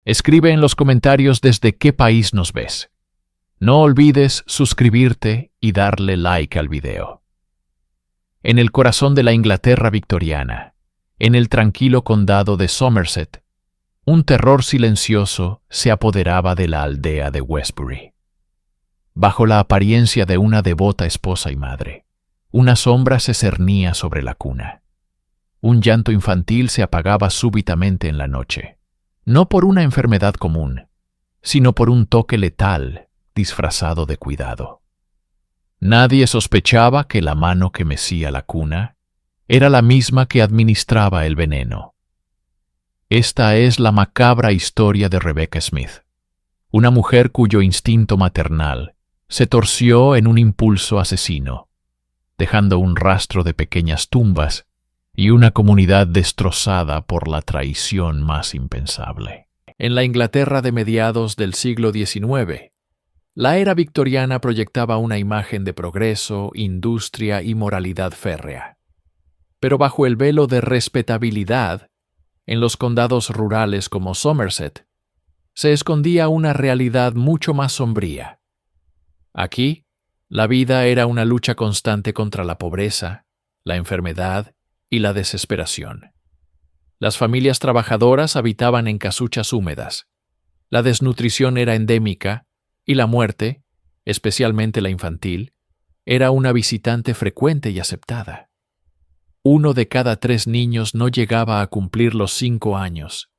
Escribe en los comentarios desde qué país nos ves. No olvides suscribirte y darle like al video. En el corazón de la Inglaterra victoriana, en el tranquilo condado de Somerset, un terror silencioso se apoderaba de la aldea de Westbury. Bajo la apariencia de una devota esposa y madre, una sombra se cernía sobre la cuna. Un llanto infantil se apagaba súbitamente en la noche, no por una enfermedad común, sino por un toque letal disfrazado de cuidado. Nadie sospechaba que la mano que mecía la cuna era la misma que administraba el veneno. Esta es la macabra historia de Rebecca Smith, una mujer cuyo instinto maternal se torció en un impulso asesino, dejando un rastro de pequeñas tumbas y una comunidad destrozada por la traición más impensable. En la Inglaterra de mediados del siglo XIX, la era victoriana proyectaba una imagen de progreso, industria y moralidad férrea. Pero bajo el velo de respetabilidad, en los condados rurales como Somerset, se escondía una realidad mucho más sombría. Aquí, la vida era una lucha constante contra la pobreza, la enfermedad y la desesperación. Las familias trabajadoras habitaban en casuchas húmedas. La desnutrición era endémica y la muerte, especialmente la infantil, era una visitante frecuente y aceptada. 1 de cada 3 niños no llegaba a cumplir los 5 años,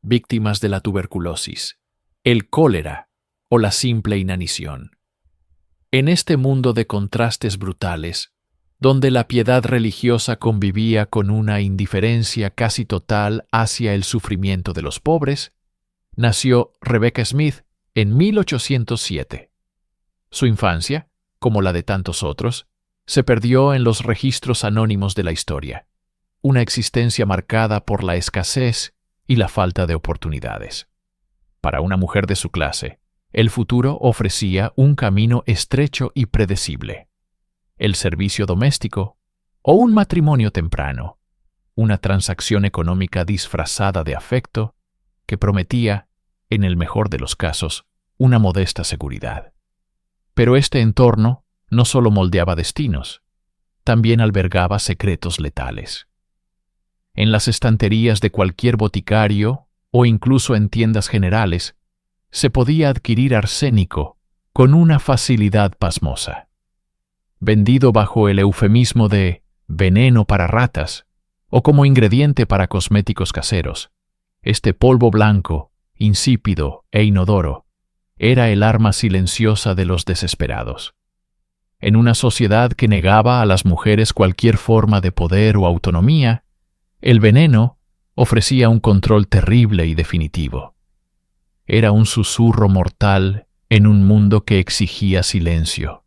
víctimas de la tuberculosis, el cólera o la simple inanición. En este mundo de contrastes brutales, donde la piedad religiosa convivía con una indiferencia casi total hacia el sufrimiento de los pobres, nació Rebecca Smith en 1807. Su infancia, como la de tantos otros, se perdió en los registros anónimos de la historia, una existencia marcada por la escasez y la falta de oportunidades. Para una mujer de su clase, el futuro ofrecía un camino estrecho y predecible: el servicio doméstico o un matrimonio temprano, una transacción económica disfrazada de afecto que prometía, en el mejor de los casos, una modesta seguridad. Pero este entorno no solo moldeaba destinos, también albergaba secretos letales. En las estanterías de cualquier boticario o incluso en tiendas generales, se podía adquirir arsénico con una facilidad pasmosa. Vendido bajo el eufemismo de veneno para ratas o como ingrediente para cosméticos caseros, este polvo blanco, insípido e inodoro, era el arma silenciosa de los desesperados. En una sociedad que negaba a las mujeres cualquier forma de poder o autonomía, el veneno ofrecía un control terrible y definitivo. Era un susurro mortal en un mundo que exigía silencio,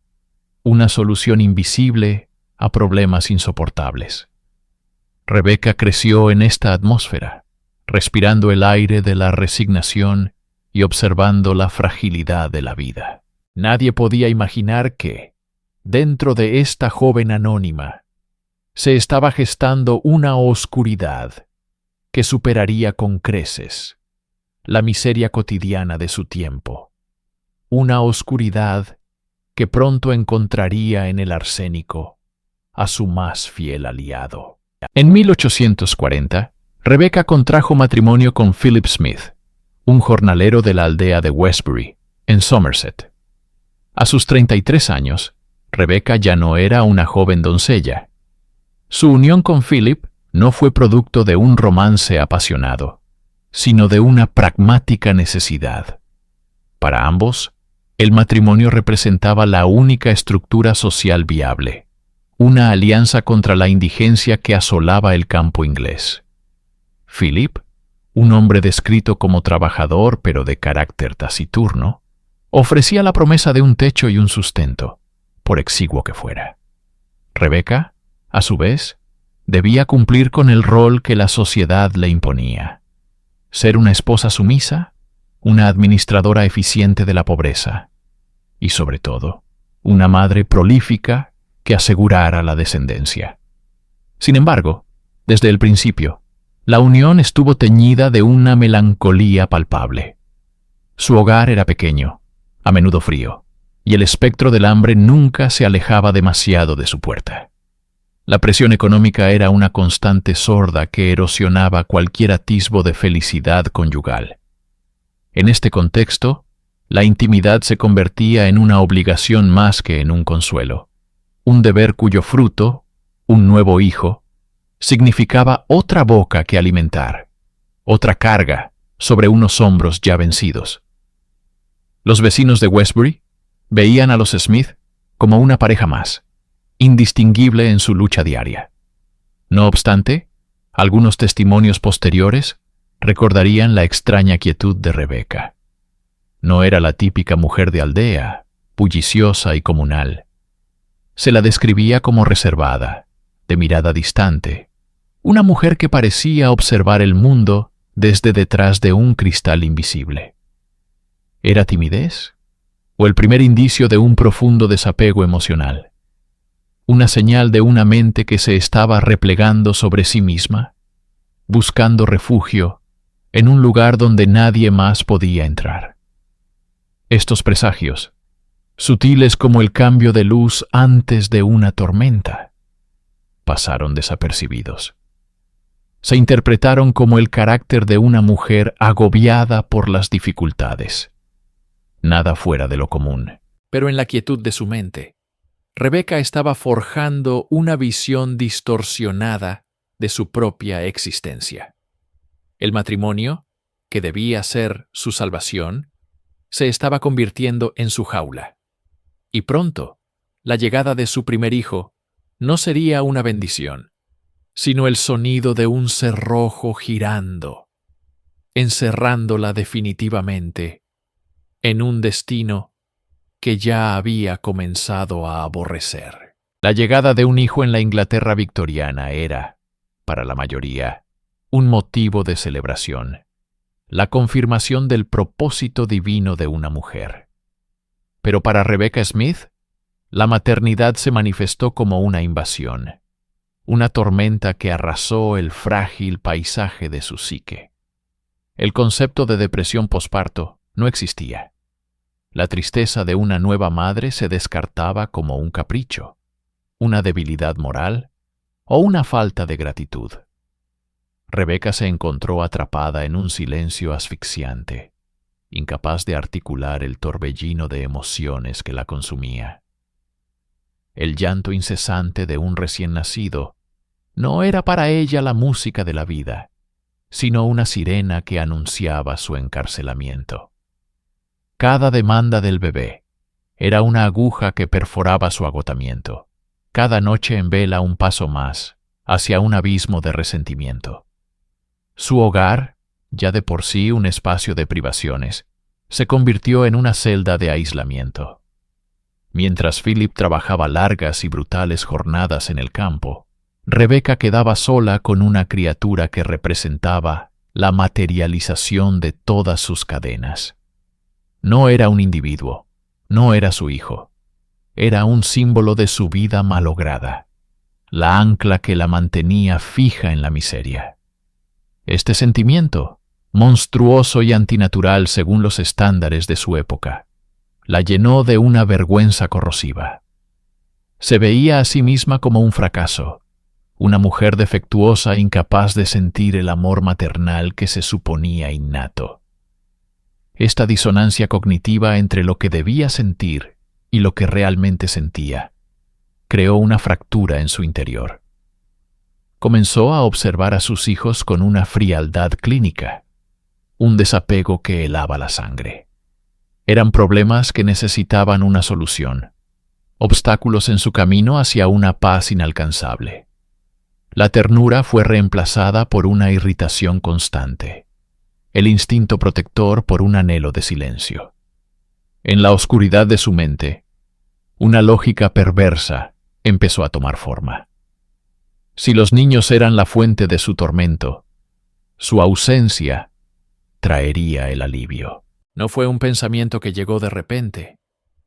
una solución invisible a problemas insoportables. Rebecca creció en esta atmósfera, respirando el aire de la resignación y observando la fragilidad de la vida. Nadie podía imaginar que, dentro de esta joven anónima, se estaba gestando una oscuridad que superaría con creces la miseria cotidiana de su tiempo, una oscuridad que pronto encontraría en el arsénico a su más fiel aliado. En 1840, Rebecca contrajo matrimonio con Philip Smith, un jornalero de la aldea de Westbury, en Somerset. A sus 33 años, Rebecca ya no era una joven doncella. Su unión con Philip no fue producto de un romance apasionado, sino de una pragmática necesidad. Para ambos, el matrimonio representaba la única estructura social viable, una alianza contra la indigencia que asolaba el campo inglés. Philip, un hombre descrito como trabajador pero de carácter taciturno, ofrecía la promesa de un techo y un sustento, por exiguo que fuera. Rebecca, a su vez, debía cumplir con el rol que la sociedad le imponía: ser una esposa sumisa, una administradora eficiente de la pobreza y, sobre todo, una madre prolífica que asegurara la descendencia. Sin embargo, desde el principio, La unión estuvo teñida de una melancolía palpable. Su hogar era pequeño, a menudo frío, y el espectro del hambre nunca se alejaba demasiado de su puerta. La presión económica era una constante sorda que erosionaba cualquier atisbo de felicidad conyugal. En este contexto, la intimidad se convertía en una obligación más que en un consuelo, un deber cuyo fruto, un nuevo hijo, significaba otra boca que alimentar, otra carga sobre unos hombros ya vencidos. Los vecinos de Westbury veían a los Smith como una pareja más, indistinguible en su lucha diaria. No obstante, algunos testimonios posteriores recordarían la extraña quietud de Rebecca. No era la típica mujer de aldea, bulliciosa y comunal. Se la describía como reservada, de mirada distante, una mujer que parecía observar el mundo desde detrás de un cristal invisible. ¿Era timidez? ¿O el primer indicio de un profundo desapego emocional? ¿Una señal de una mente que se estaba replegando sobre sí misma, buscando refugio en un lugar donde nadie más podía entrar? Estos presagios, sutiles como el cambio de luz antes de una tormenta, pasaron desapercibidos. Se interpretaron como el carácter de una mujer agobiada por las dificultades. Nada fuera de lo común. Pero en la quietud de su mente, Rebecca estaba forjando una visión distorsionada de su propia existencia. El matrimonio, que debía ser su salvación, se estaba convirtiendo en su jaula. Y pronto, la llegada de su primer hijo no sería una bendición, sino el sonido de un cerrojo girando, encerrándola definitivamente en un destino que ya había comenzado a aborrecer. La llegada de un hijo en la Inglaterra victoriana era, para la mayoría, un motivo de celebración, la confirmación del propósito divino de una mujer. Pero para Rebecca Smith, la maternidad se manifestó como una invasión, una tormenta que arrasó el frágil paisaje de su psique. El concepto de depresión posparto no existía. La tristeza de una nueva madre se descartaba como un capricho, una debilidad moral o una falta de gratitud. Rebecca se encontró atrapada en un silencio asfixiante, incapaz de articular el torbellino de emociones que la consumía. El llanto incesante de un recién nacido no era para ella la música de la vida, sino una sirena que anunciaba su encarcelamiento. Cada demanda del bebé era una aguja que perforaba su agotamiento, cada noche en vela un paso más hacia un abismo de resentimiento. Su hogar, ya de por sí un espacio de privaciones, se convirtió en una celda de aislamiento. Mientras Philip trabajaba largas y brutales jornadas en el campo, Rebecca quedaba sola con una criatura que representaba la materialización de todas sus cadenas. No era un individuo, no era su hijo, era un símbolo de su vida malograda, la ancla que la mantenía fija en la miseria. Este sentimiento, monstruoso y antinatural según los estándares de su época, la llenó de una vergüenza corrosiva. Se veía a sí misma como un fracaso, una mujer defectuosa incapaz de sentir el amor maternal que se suponía innato. Esta disonancia cognitiva entre lo que debía sentir y lo que realmente sentía creó una fractura en su interior. Comenzó a observar a sus hijos con una frialdad clínica, un desapego que helaba la sangre. Eran problemas que necesitaban una solución, obstáculos en su camino hacia una paz inalcanzable. La ternura fue reemplazada por una irritación constante, el instinto protector por un anhelo de silencio. En la oscuridad de su mente, una lógica perversa empezó a tomar forma. Si los niños eran la fuente de su tormento, su ausencia traería el alivio. No fue un pensamiento que llegó de repente,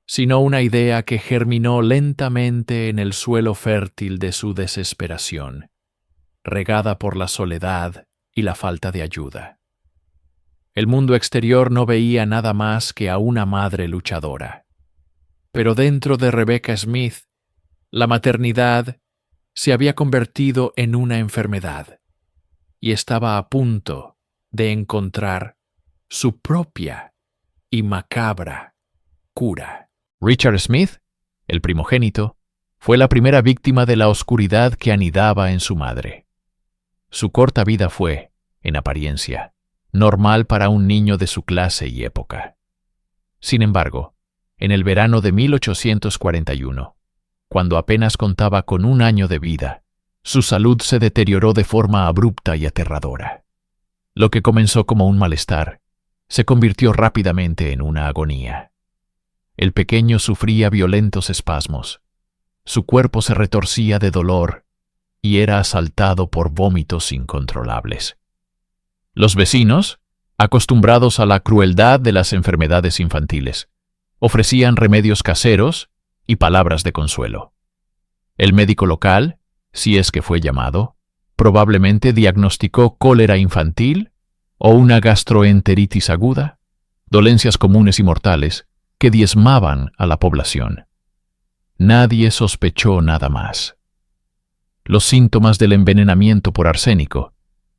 sino una idea que germinó lentamente en el suelo fértil de su desesperación, regada por la soledad y la falta de ayuda. El mundo exterior no veía nada más que a una madre luchadora. Pero dentro de Rebecca Smith, la maternidad se había convertido en una enfermedad y estaba a punto de encontrar su propia y macabra cura. Richard Smith, el primogénito, fue la primera víctima de la oscuridad que anidaba en su madre. Su corta vida fue, en apariencia, normal para un niño de su clase y época. Sin embargo, en el verano de 1841, cuando apenas contaba con 1 año de vida, su salud se deterioró de forma abrupta y aterradora. Lo que comenzó como un malestar se convirtió rápidamente en una agonía. El pequeño sufría violentos espasmos. Su cuerpo se retorcía de dolor y era asaltado por vómitos incontrolables. Los vecinos, acostumbrados a la crueldad de las enfermedades infantiles, ofrecían remedios caseros y palabras de consuelo. El médico local, si es que fue llamado, probablemente diagnosticó cólera infantil o una gastroenteritis aguda, dolencias comunes y mortales que diezmaban a la población. Nadie sospechó nada más. Los síntomas del envenenamiento por arsénico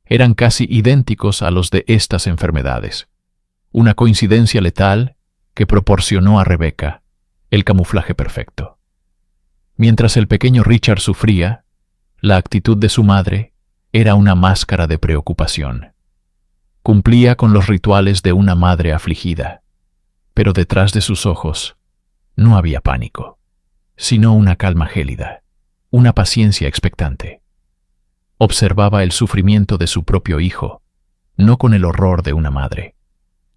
eran casi idénticos a los de estas enfermedades, una coincidencia letal que proporcionó a Rebecca el camuflaje perfecto. Mientras el pequeño Richard sufría, la actitud de su madre era una máscara de preocupación. Cumplía con los rituales de una madre afligida, pero detrás de sus ojos no había pánico, sino una calma gélida, una paciencia expectante. Observaba el sufrimiento de su propio hijo, no con el horror de una madre,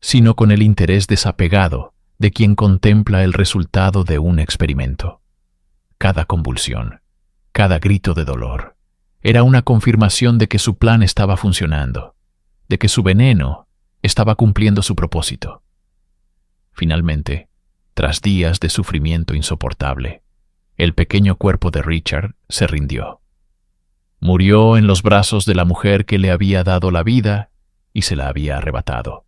sino con el interés desapegado de quien contempla el resultado de un experimento. Cada convulsión, cada grito de dolor, era una confirmación de que su plan estaba funcionando, de que su veneno estaba cumpliendo su propósito. Finalmente, tras días de sufrimiento insoportable, el pequeño cuerpo de Richard se rindió. Murió en los brazos de la mujer que le había dado la vida y se la había arrebatado.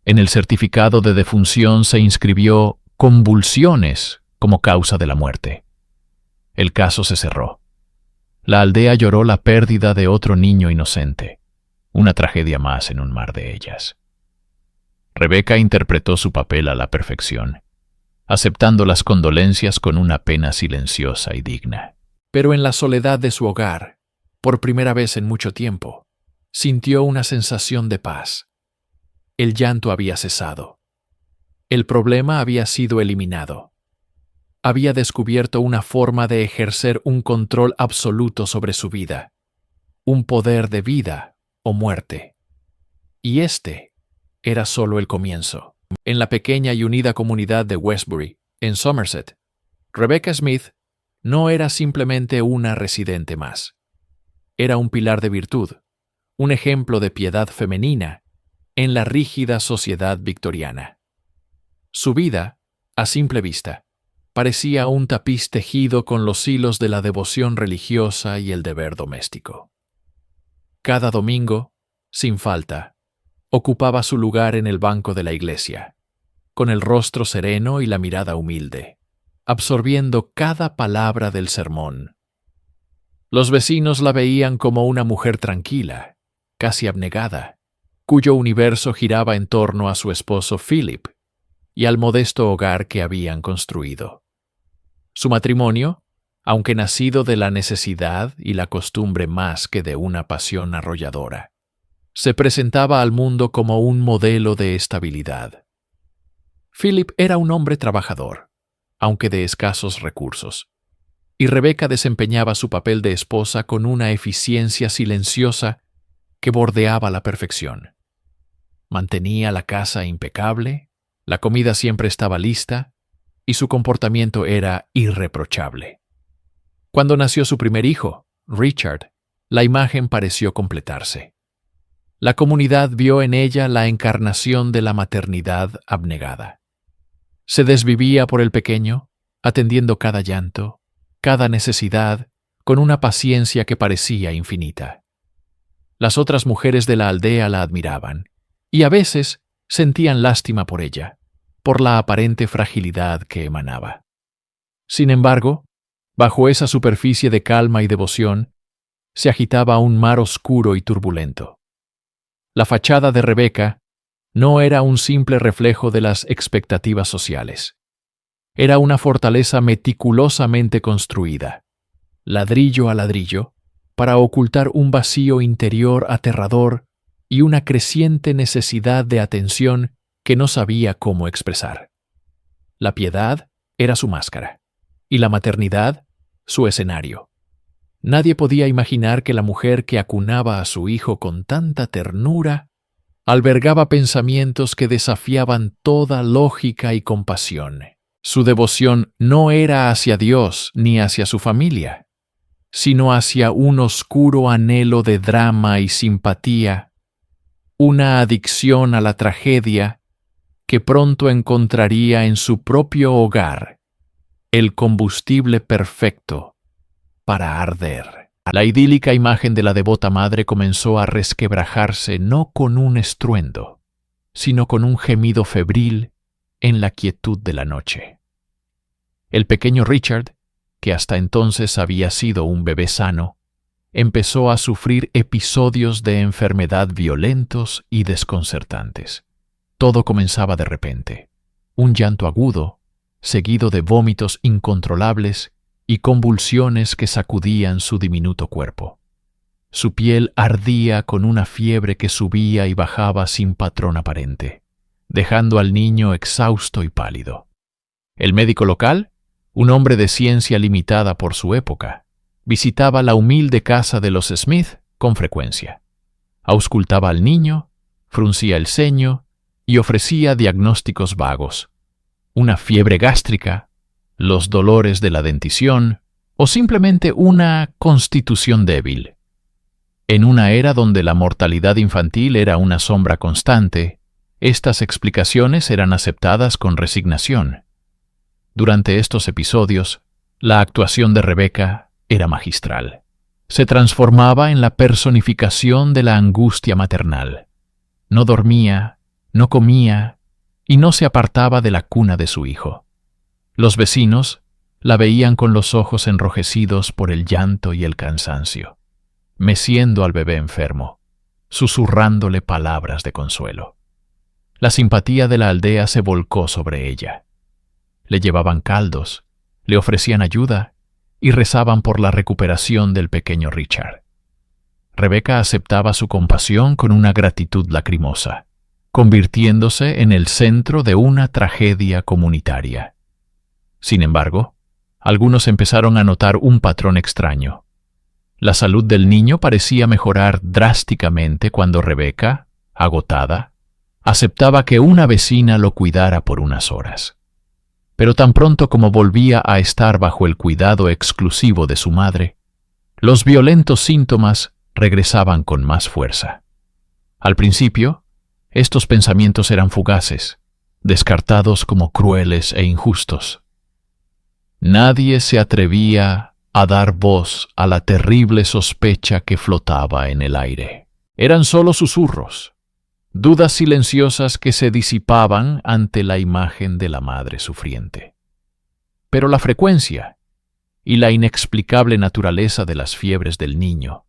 En el certificado de defunción se inscribió convulsiones como causa de la muerte. El caso se cerró. La aldea lloró la pérdida de otro niño inocente, una tragedia más en un mar de ellas. Rebecca interpretó su papel a la perfección, aceptando las condolencias con una pena silenciosa y digna. Pero en la soledad de su hogar, por primera vez en mucho tiempo, sintió una sensación de paz. El llanto había cesado. El problema había sido eliminado. Había descubierto una forma de ejercer un control absoluto sobre su vida, un poder de vida o muerte. Y este era solo el comienzo. En la pequeña y unida comunidad de Westbury, en Somerset, Rebecca Smith no era simplemente una residente más. Era un pilar de virtud, un ejemplo de piedad femenina en la rígida sociedad victoriana. Su vida, a simple vista, parecía un tapiz tejido con los hilos de la devoción religiosa y el deber doméstico. Cada domingo, sin falta, ocupaba su lugar en el banco de la iglesia, con el rostro sereno y la mirada humilde, absorbiendo cada palabra del sermón. Los vecinos la veían como una mujer tranquila, casi abnegada, cuyo universo giraba en torno a su esposo Philip y al modesto hogar que habían construido. Su matrimonio, aunque nacido de la necesidad y la costumbre más que de una pasión arrolladora, se presentaba al mundo como un modelo de estabilidad. Philip era un hombre trabajador, aunque de escasos recursos, y Rebecca desempeñaba su papel de esposa con una eficiencia silenciosa que bordeaba la perfección. Mantenía la casa impecable, la comida siempre estaba lista, y su comportamiento era irreprochable. Cuando nació su primer hijo, Richard, la imagen pareció completarse. La comunidad vio en ella la encarnación de la maternidad abnegada. Se desvivía por el pequeño, atendiendo cada llanto, cada necesidad, con una paciencia que parecía infinita. Las otras mujeres de la aldea la admiraban, y a veces sentían lástima por ella, por la aparente fragilidad que emanaba. Sin embargo, bajo esa superficie de calma y devoción, se agitaba un mar oscuro y turbulento. La fachada de Rebeca no era un simple reflejo de las expectativas sociales. Era una fortaleza meticulosamente construida, ladrillo a ladrillo, para ocultar un vacío interior aterrador y una creciente necesidad de atención que no sabía cómo expresar. La piedad era su máscara, y la maternidad su escenario. Nadie podía imaginar que la mujer que acunaba a su hijo con tanta ternura albergaba pensamientos que desafiaban toda lógica y compasión. Su devoción no era hacia Dios ni hacia su familia, sino hacia un oscuro anhelo de drama y simpatía, una adicción a la tragedia que pronto encontraría en su propio hogar el combustible perfecto para arder. La idílica imagen de la devota madre comenzó a resquebrajarse no con un estruendo, sino con un gemido febril en la quietud de la noche. El pequeño Richard, que hasta entonces había sido un bebé sano, empezó a sufrir episodios de enfermedad violentos y desconcertantes. Todo comenzaba de repente. Un llanto agudo, seguido de vómitos incontrolables y convulsiones que sacudían su diminuto cuerpo. Su piel ardía con una fiebre que subía y bajaba sin patrón aparente, dejando al niño exhausto y pálido. El médico local, un hombre de ciencia limitada por su época, visitaba la humilde casa de los Smith con frecuencia. Auscultaba al niño, fruncía el ceño y ofrecía diagnósticos vagos. Una fiebre gástrica, los dolores de la dentición o simplemente una constitución débil. En una era donde la mortalidad infantil era una sombra constante, estas explicaciones eran aceptadas con resignación. Durante estos episodios, la actuación de Rebeca era magistral. Se transformaba en la personificación de la angustia maternal. No dormía, no comía y no se apartaba de la cuna de su hijo. Los vecinos la veían con los ojos enrojecidos por el llanto y el cansancio, meciendo al bebé enfermo, susurrándole palabras de consuelo. La simpatía de la aldea se volcó sobre ella. Le llevaban caldos, le ofrecían ayuda y rezaban por la recuperación del pequeño Richard. Rebeca aceptaba su compasión con una gratitud lacrimosa, convirtiéndose en el centro de una tragedia comunitaria. Sin embargo, algunos empezaron a notar un patrón extraño. La salud del niño parecía mejorar drásticamente cuando Rebeca, agotada, aceptaba que una vecina lo cuidara por unas horas. Pero tan pronto como volvía a estar bajo el cuidado exclusivo de su madre, los violentos síntomas regresaban con más fuerza. Al principio, estos pensamientos eran fugaces, descartados como crueles e injustos. Nadie se atrevía a dar voz a la terrible sospecha que flotaba en el aire. Eran solo susurros, dudas silenciosas que se disipaban ante la imagen de la madre sufriente. Pero la frecuencia y la inexplicable naturaleza de las fiebres del niño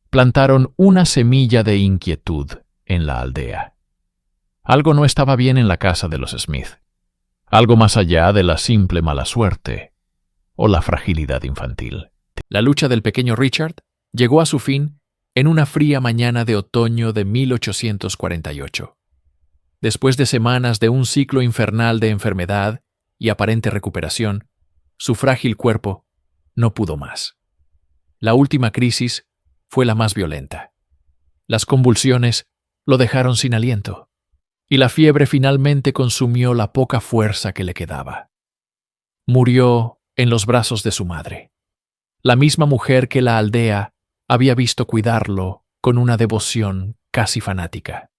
plantaron una semilla de inquietud en la aldea. Algo no estaba bien en la casa de los Smith, algo más allá de la simple mala suerte o la fragilidad infantil. La lucha del pequeño Richard llegó a su fin en una fría mañana de otoño de 1848. Después de semanas de un ciclo infernal de enfermedad y aparente recuperación, su frágil cuerpo no pudo más. La última crisis fue la más violenta. Las convulsiones lo dejaron sin aliento, y la fiebre finalmente consumió la poca fuerza que le quedaba. Murió en los brazos de su madre, la misma mujer que la aldea había visto cuidarlo con una devoción casi fanática.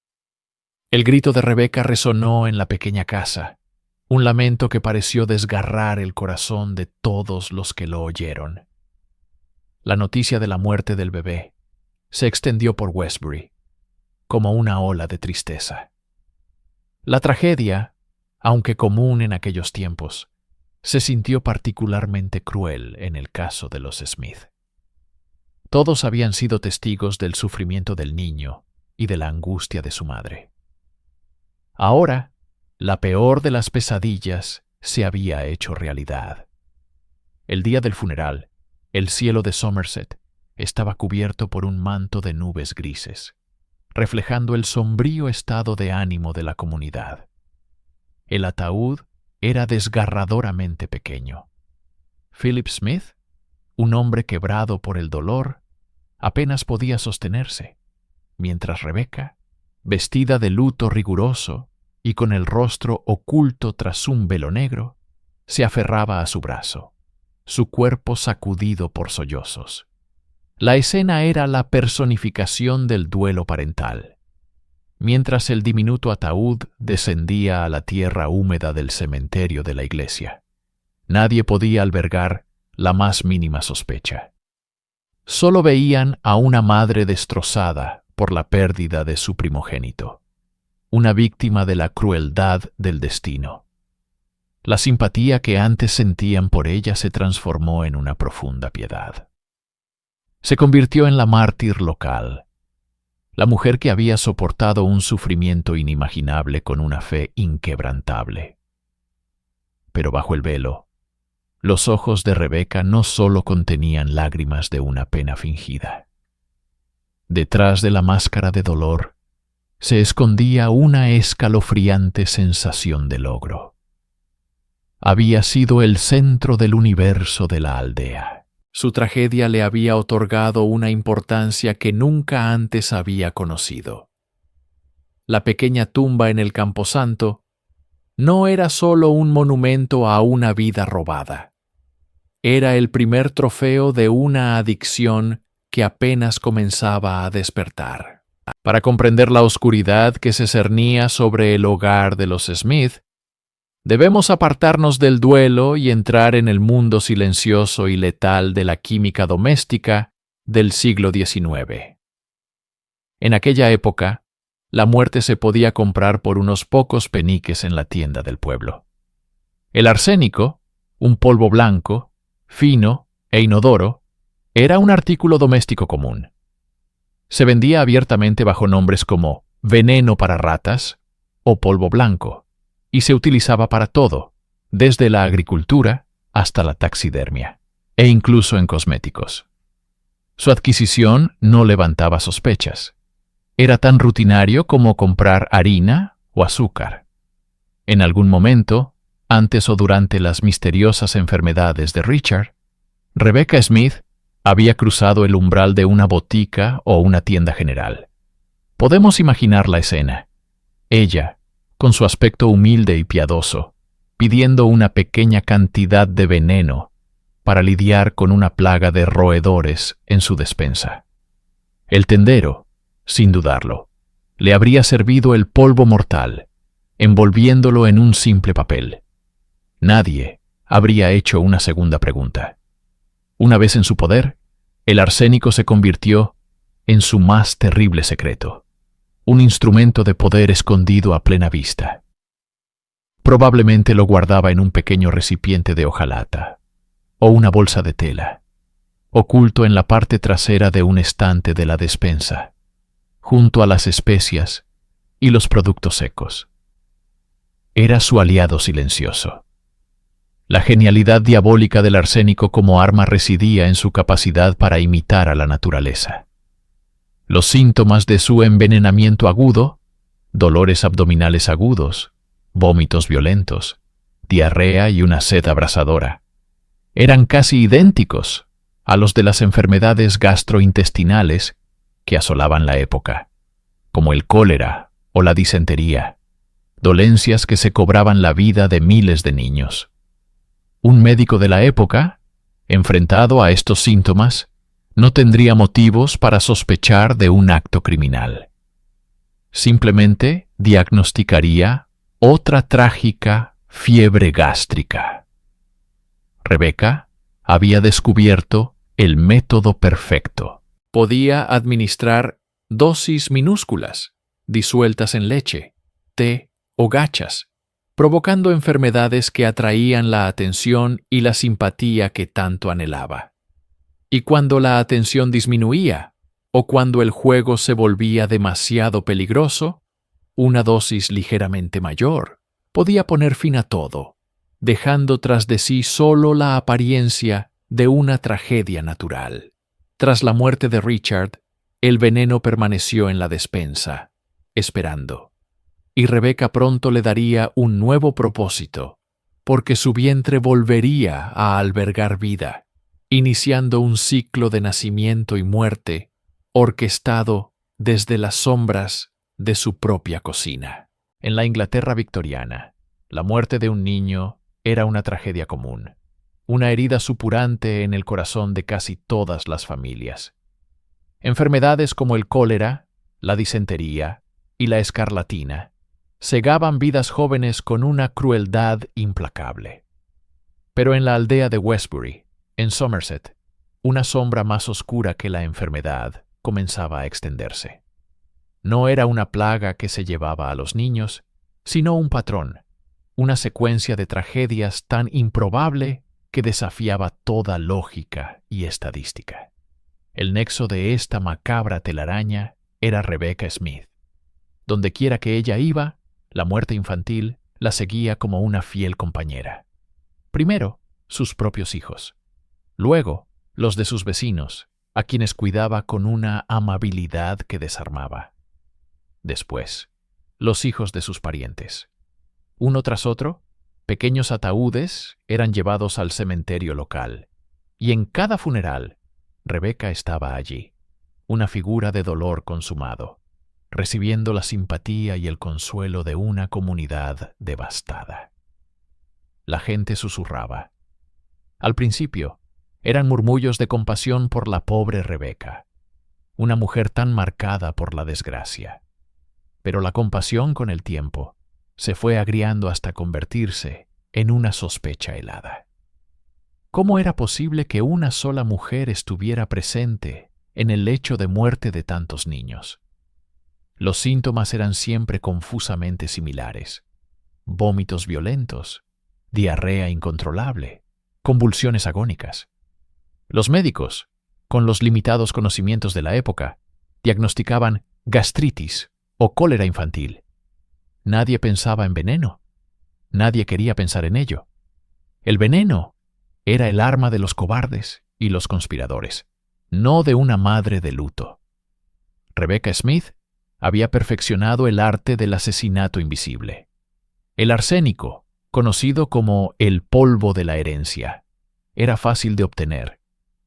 El grito de Rebeca resonó en la pequeña casa, un lamento que pareció desgarrar el corazón de todos los que lo oyeron. La noticia de la muerte del bebé se extendió por Westbury, como una ola de tristeza. La tragedia, aunque común en aquellos tiempos, se sintió particularmente cruel en el caso de los Smith. Todos habían sido testigos del sufrimiento del niño y de la angustia de su madre. Ahora, la peor de las pesadillas se había hecho realidad. El día del funeral, el cielo de Somerset estaba cubierto por un manto de nubes grises, reflejando el sombrío estado de ánimo de la comunidad. El ataúd era desgarradoramente pequeño. Philip Smith, un hombre quebrado por el dolor, apenas podía sostenerse, mientras Rebecca, vestida de luto riguroso y con el rostro oculto tras un velo negro, se aferraba a su brazo, su cuerpo sacudido por sollozos. La escena era la personificación del duelo parental. Mientras el diminuto ataúd descendía a la tierra húmeda del cementerio de la iglesia, nadie podía albergar la más mínima sospecha. Solo veían a una madre destrozada por la pérdida de su primogénito, una víctima de la crueldad del destino. La simpatía que antes sentían por ella se transformó en una profunda piedad. Se convirtió en la mártir local, la mujer que había soportado un sufrimiento inimaginable con una fe inquebrantable. Pero bajo el velo, los ojos de Rebecca no solo contenían lágrimas de una pena fingida. Detrás de la máscara de dolor se escondía una escalofriante sensación de logro. Había sido el centro del universo de la aldea. Su tragedia le había otorgado una importancia que nunca antes había conocido. La pequeña tumba en el camposanto no era solo un monumento a una vida robada. Era el primer trofeo de una adicción que apenas comenzaba a despertar. Para comprender la oscuridad que se cernía sobre el hogar de los Smith, debemos apartarnos del duelo y entrar en el mundo silencioso y letal de la química doméstica del siglo XIX. En aquella época, la muerte se podía comprar por unos pocos peniques en la tienda del pueblo. El arsénico, un polvo blanco, fino e inodoro, era un artículo doméstico común. Se vendía abiertamente bajo nombres como veneno para ratas o polvo blanco, y se utilizaba para todo, desde la agricultura hasta la taxidermia, e incluso en cosméticos. Su adquisición no levantaba sospechas. Era tan rutinario como comprar harina o azúcar. En algún momento, antes o durante las misteriosas enfermedades de Richard, Rebecca Smith había cruzado el umbral de una botica o una tienda general. Podemos imaginar la escena. Ella, con su aspecto humilde y piadoso, pidiendo una pequeña cantidad de veneno para lidiar con una plaga de roedores en su despensa. El tendero, sin dudarlo, le habría servido el polvo mortal, envolviéndolo en un simple papel. Nadie habría hecho una segunda pregunta. Una vez en su poder, el arsénico se convirtió en su más terrible secreto, un instrumento de poder escondido a plena vista. Probablemente lo guardaba en un pequeño recipiente de hojalata o una bolsa de tela, oculto en la parte trasera de un estante de la despensa, junto a las especias y los productos secos. Era su aliado silencioso. La genialidad diabólica del arsénico como arma residía en su capacidad para imitar a la naturaleza. Los síntomas de su envenenamiento agudo, dolores abdominales agudos, vómitos violentos, diarrea y una sed abrasadora, eran casi idénticos a los de las enfermedades gastrointestinales que asolaban la época, como el cólera o la disentería, dolencias que se cobraban la vida de miles de niños. Un médico de la época, enfrentado a estos síntomas, no tendría motivos para sospechar de un acto criminal. Simplemente diagnosticaría otra trágica fiebre gástrica. Rebecca había descubierto el método perfecto. Podía administrar dosis minúsculas, disueltas en leche, té o gachas, provocando enfermedades que atraían la atención y la simpatía que tanto anhelaba. Y cuando la atención disminuía, o cuando el juego se volvía demasiado peligroso, una dosis ligeramente mayor podía poner fin a todo, dejando tras de sí solo la apariencia de una tragedia natural. Tras la muerte de Richard, el veneno permaneció en la despensa, esperando, y Rebecca pronto le daría un nuevo propósito, porque su vientre volvería a albergar vida, iniciando un ciclo de nacimiento y muerte orquestado desde las sombras de su propia cocina. En la Inglaterra victoriana, la muerte de un niño era una tragedia común, una herida supurante en el corazón de casi todas las familias. Enfermedades como el cólera, la disentería y la escarlatina cegaban vidas jóvenes con una crueldad implacable. Pero en la aldea de Westbury, en Somerset, una sombra más oscura que la enfermedad comenzaba a extenderse. No era una plaga que se llevaba a los niños, sino un patrón, una secuencia de tragedias tan improbable que desafiaba toda lógica y estadística. El nexo de esta macabra telaraña era Rebecca Smith. Dondequiera que ella iba, la muerte infantil la seguía como una fiel compañera. Primero, sus propios hijos. Luego, los de sus vecinos, a quienes cuidaba con una amabilidad que desarmaba. Después, los hijos de sus parientes. Uno tras otro, pequeños ataúdes eran llevados al cementerio local, y en cada funeral, Rebecca estaba allí, una figura de dolor consumado, recibiendo la simpatía y el consuelo de una comunidad devastada. La gente susurraba. Al principio, eran murmullos de compasión por la pobre Rebecca, una mujer tan marcada por la desgracia. Pero la compasión con el tiempo se fue agriando hasta convertirse en una sospecha helada. ¿Cómo era posible que una sola mujer estuviera presente en el lecho de muerte de tantos niños? Los síntomas eran siempre confusamente similares: vómitos violentos, diarrea incontrolable, convulsiones agónicas. Los médicos, con los limitados conocimientos de la época, diagnosticaban gastritis o cólera infantil. Nadie pensaba en veneno. Nadie quería pensar en ello. El veneno era el arma de los cobardes y los conspiradores, no de una madre de luto. Rebecca Smith había perfeccionado el arte del asesinato invisible. El arsénico, conocido como el polvo de la herencia, era fácil de obtener,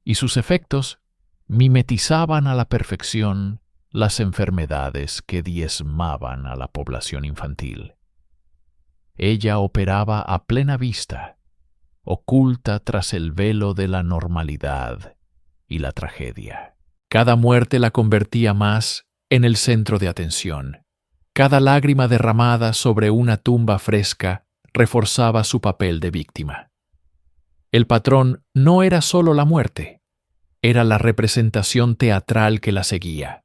y sus efectos mimetizaban a la perfección las enfermedades que diezmaban a la población infantil. Ella operaba a plena vista, oculta tras el velo de la normalidad y la tragedia. Cada muerte la convertía más en el centro de atención. Cada lágrima derramada sobre una tumba fresca reforzaba su papel de víctima. El patrón no era solo la muerte, era la representación teatral que la seguía.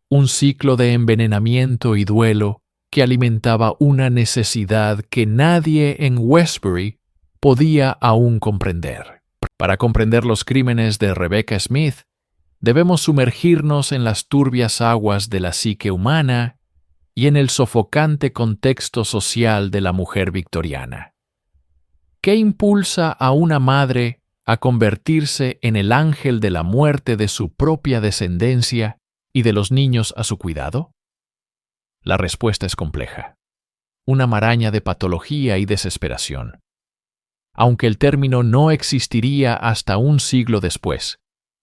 Un ciclo de envenenamiento y duelo que alimentaba una necesidad que nadie en Westbury podía aún comprender. Para comprender los crímenes de Rebecca Smith, debemos sumergirnos en las turbias aguas de la psique humana y en el sofocante contexto social de la mujer victoriana. ¿Qué impulsa a una madre a convertirse en el ángel de la muerte de su propia descendencia y de los niños a su cuidado? La respuesta es compleja. Una maraña de patología y desesperación. Aunque el término no existiría hasta un siglo después,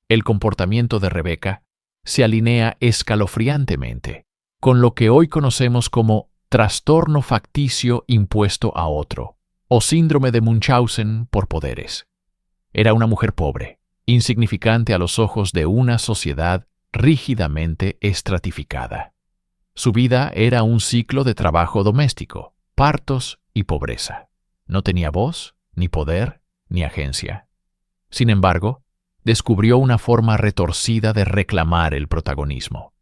el comportamiento de Rebecca se alinea escalofriantemente con lo que hoy conocemos como trastorno facticio impuesto a otro, o síndrome de Munchausen por poderes. Era una mujer pobre, insignificante a los ojos de una sociedad rígidamente estratificada. Su vida era un ciclo de trabajo doméstico, partos y pobreza. No tenía voz, ni poder, ni agencia. Sin embargo, descubrió una forma retorcida de reclamar el protagonismo.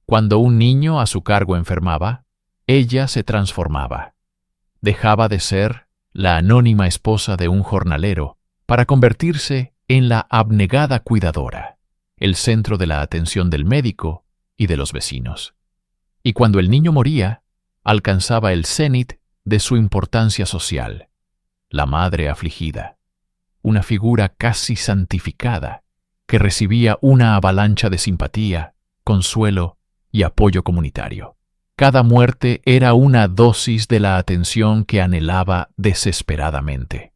Cuando un niño a su cargo enfermaba, ella se transformaba. Dejaba de ser la anónima esposa de un jornalero para convertirse en la abnegada cuidadora, el centro de la atención del médico y de los vecinos. Y cuando el niño moría, alcanzaba el cenit de su importancia social, la madre afligida, una figura casi santificada que recibía una avalancha de simpatía, consuelo y apoyo comunitario. Cada muerte era una dosis de la atención que anhelaba desesperadamente.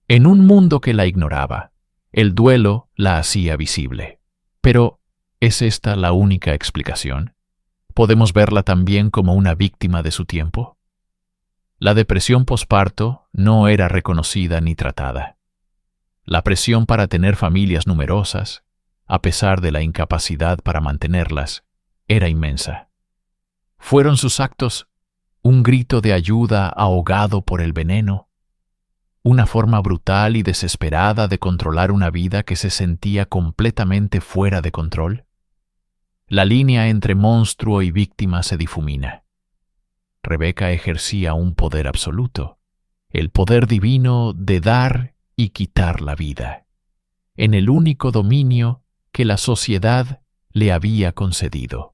En un mundo que la ignoraba, el duelo la hacía visible. Pero, ¿es esta la única explicación? ¿Podemos verla también como una víctima de su tiempo? La depresión posparto no era reconocida ni tratada. La presión para tener familias numerosas, a pesar de la incapacidad para mantenerlas, era inmensa. ¿Fueron sus actos un grito de ayuda ahogado por el veneno? ¿Una forma brutal y desesperada de controlar una vida que se sentía completamente fuera de control? La línea entre monstruo y víctima se difumina. Rebeca ejercía un poder absoluto, el poder divino de dar y quitar la vida, en el único dominio que la sociedad le había concedido: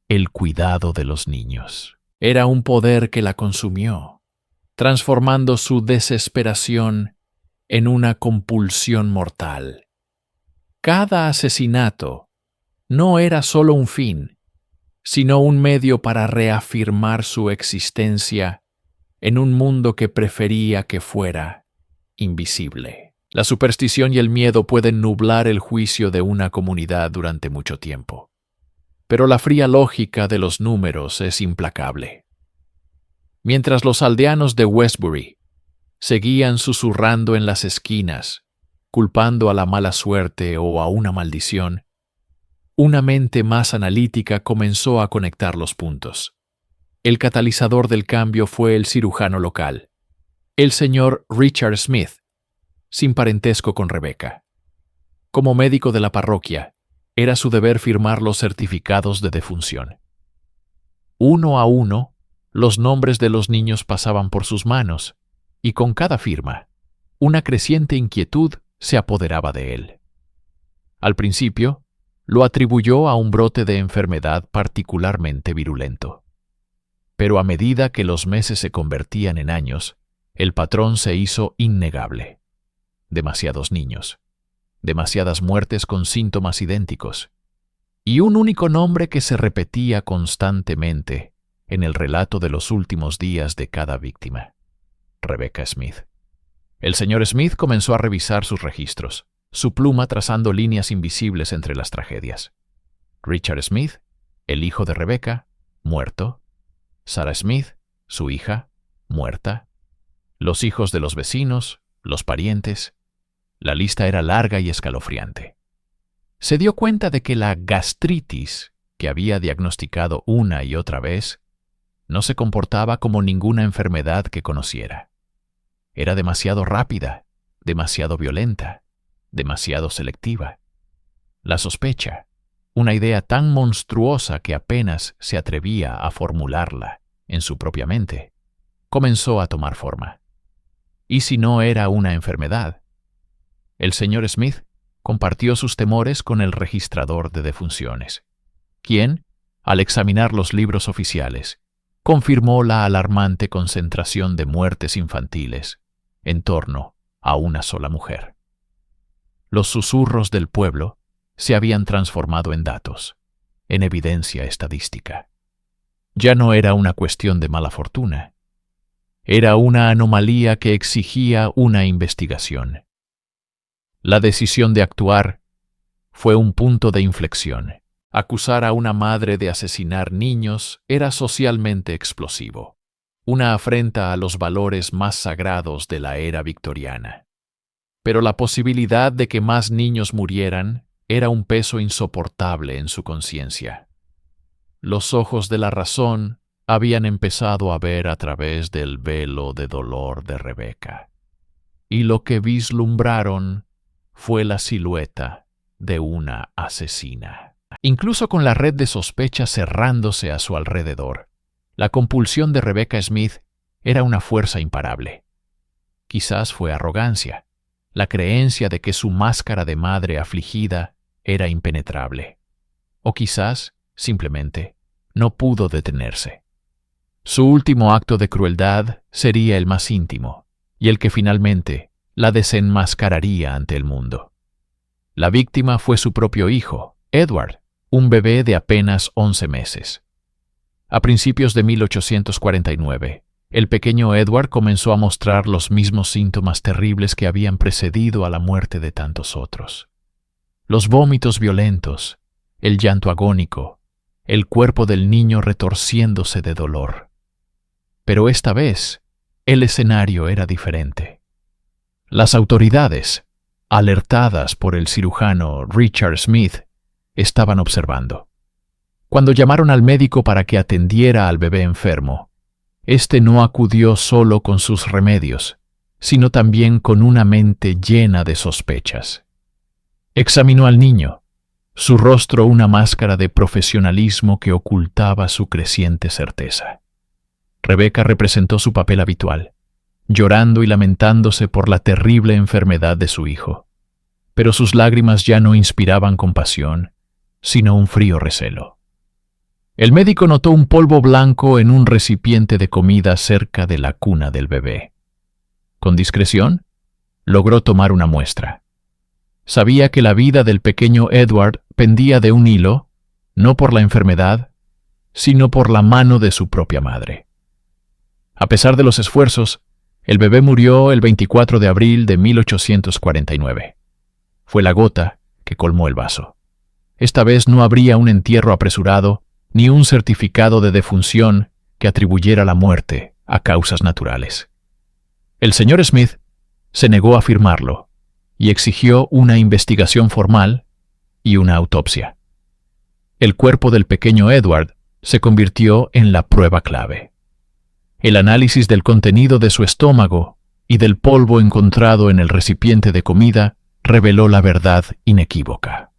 el cuidado de los niños. Era un poder que la consumió, transformando su desesperación en una compulsión mortal. Cada asesinato no era solo un fin, sino un medio para reafirmar su existencia en un mundo que prefería que fuera invisible. La superstición y el miedo pueden nublar el juicio de una comunidad durante mucho tiempo, pero la fría lógica de los números es implacable. Mientras los aldeanos de Westbury seguían susurrando en las esquinas, culpando a la mala suerte o a una maldición, una mente más analítica comenzó a conectar los puntos. El catalizador del cambio fue el cirujano local, el señor Richard Smith, sin parentesco con Rebeca. Como médico de la parroquia, era su deber firmar los certificados de defunción. Uno a uno, los nombres de los niños pasaban por sus manos, y con cada firma, una creciente inquietud se apoderaba de él. Al principio, lo atribuyó a un brote de enfermedad particularmente virulento. Pero a medida que los meses se convertían en años, el patrón se hizo innegable. Demasiados niños, demasiadas muertes con síntomas idénticos, y un único nombre que se repetía constantemente en el relato de los últimos días de cada víctima: Rebecca Smith. El señor Smith comenzó a revisar sus registros, su pluma trazando líneas invisibles entre las tragedias. Richard Smith, el hijo de Rebecca, muerto. Sarah Smith, su hija, muerta. Los hijos de los vecinos, los parientes. La lista era larga y escalofriante. Se dio cuenta de que la gastritis, que había diagnosticado una y otra vez, no se comportaba como ninguna enfermedad que conociera. Era demasiado rápida, demasiado violenta, demasiado selectiva. La sospecha, una idea tan monstruosa que apenas se atrevía a formularla en su propia mente, comenzó a tomar forma. ¿Y si no era una enfermedad? El señor Smith compartió sus temores con el registrador de defunciones, quien, al examinar los libros oficiales, confirmó la alarmante concentración de muertes infantiles en torno a una sola mujer. Los susurros del pueblo se habían transformado en datos, en evidencia estadística. Ya no era una cuestión de mala fortuna. Era una anomalía que exigía una investigación. La decisión de actuar fue un punto de inflexión. Acusar a una madre de asesinar niños era socialmente explosivo, una afrenta a los valores más sagrados de la era victoriana. Pero la posibilidad de que más niños murieran era un peso insoportable en su conciencia. Los ojos de la razón habían empezado a ver a través del velo de dolor de Rebeca, y lo que vislumbraron fue la silueta de una asesina. Incluso con la red de sospecha cerrándose a su alrededor, la compulsión de Rebecca Smith era una fuerza imparable. Quizás fue arrogancia, la creencia de que su máscara de madre afligida era impenetrable. O quizás, simplemente, no pudo detenerse. Su último acto de crueldad sería el más íntimo, y el que finalmente la desenmascararía ante el mundo. La víctima fue su propio hijo, Edward, un bebé de apenas 11 meses. A principios de 1849, el pequeño Edward comenzó a mostrar los mismos síntomas terribles que habían precedido a la muerte de tantos otros. Los vómitos violentos, el llanto agónico, el cuerpo del niño retorciéndose de dolor. Pero esta vez, el escenario era diferente. Las autoridades, alertadas por el cirujano Richard Smith, estaban observando. Cuando llamaron al médico para que atendiera al bebé enfermo, éste no acudió solo con sus remedios, sino también con una mente llena de sospechas. Examinó al niño, su rostro una máscara de profesionalismo que ocultaba su creciente certeza. Rebecca representó su papel habitual, llorando y lamentándose por la terrible enfermedad de su hijo. Pero sus lágrimas ya no inspiraban compasión, sino un frío recelo. El médico notó un polvo blanco en un recipiente de comida cerca de la cuna del bebé. Con discreción, logró tomar una muestra. Sabía que la vida del pequeño Edward pendía de un hilo, no por la enfermedad, sino por la mano de su propia madre. A pesar de los esfuerzos, el bebé murió el 24 de abril de 1849. Fue la gota que colmó el vaso. Esta vez no habría un entierro apresurado ni un certificado de defunción que atribuyera la muerte a causas naturales. El señor Smith se negó a firmarlo y exigió una investigación formal y una autopsia. El cuerpo del pequeño Edward se convirtió en la prueba clave. El análisis del contenido de su estómago y del polvo encontrado en el recipiente de comida reveló la verdad inequívoca.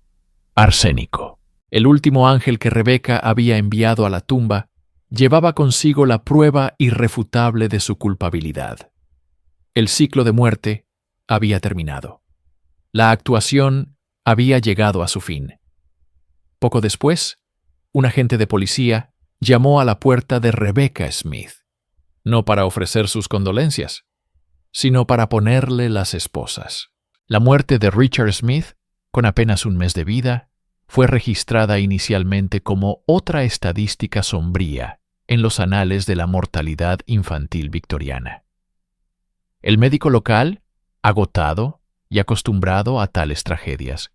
Arsénico. El último ángel que Rebecca había enviado a la tumba llevaba consigo la prueba irrefutable de su culpabilidad. El ciclo de muerte había terminado. La actuación había llegado a su fin. Poco después, un agente de policía llamó a la puerta de Rebecca Smith, no para ofrecer sus condolencias, sino para ponerle las esposas. La muerte de Richard Smith, con apenas un mes de vida, fue registrada inicialmente como otra estadística sombría en los anales de la mortalidad infantil victoriana. El médico local, agotado y acostumbrado a tales tragedias,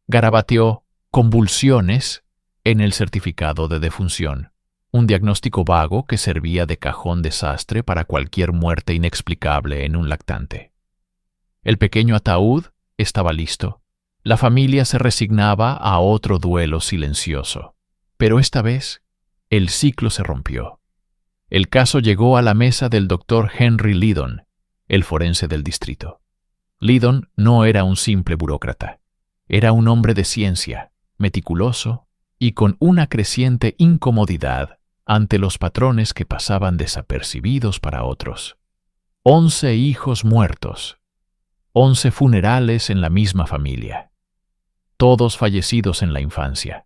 garabateó convulsiones en el certificado de defunción, un diagnóstico vago que servía de cajón desastre para cualquier muerte inexplicable en un lactante. El pequeño ataúd estaba listo. La familia se resignaba a otro duelo silencioso. Pero esta vez, el ciclo se rompió. El caso llegó a la mesa del doctor Henry Liddon, el forense del distrito. Liddon no era un simple burócrata. Era un hombre de ciencia, meticuloso y con una creciente incomodidad ante los patrones que pasaban desapercibidos para otros. 11 hijos muertos, 11 funerales en la misma familia, todos fallecidos en la infancia,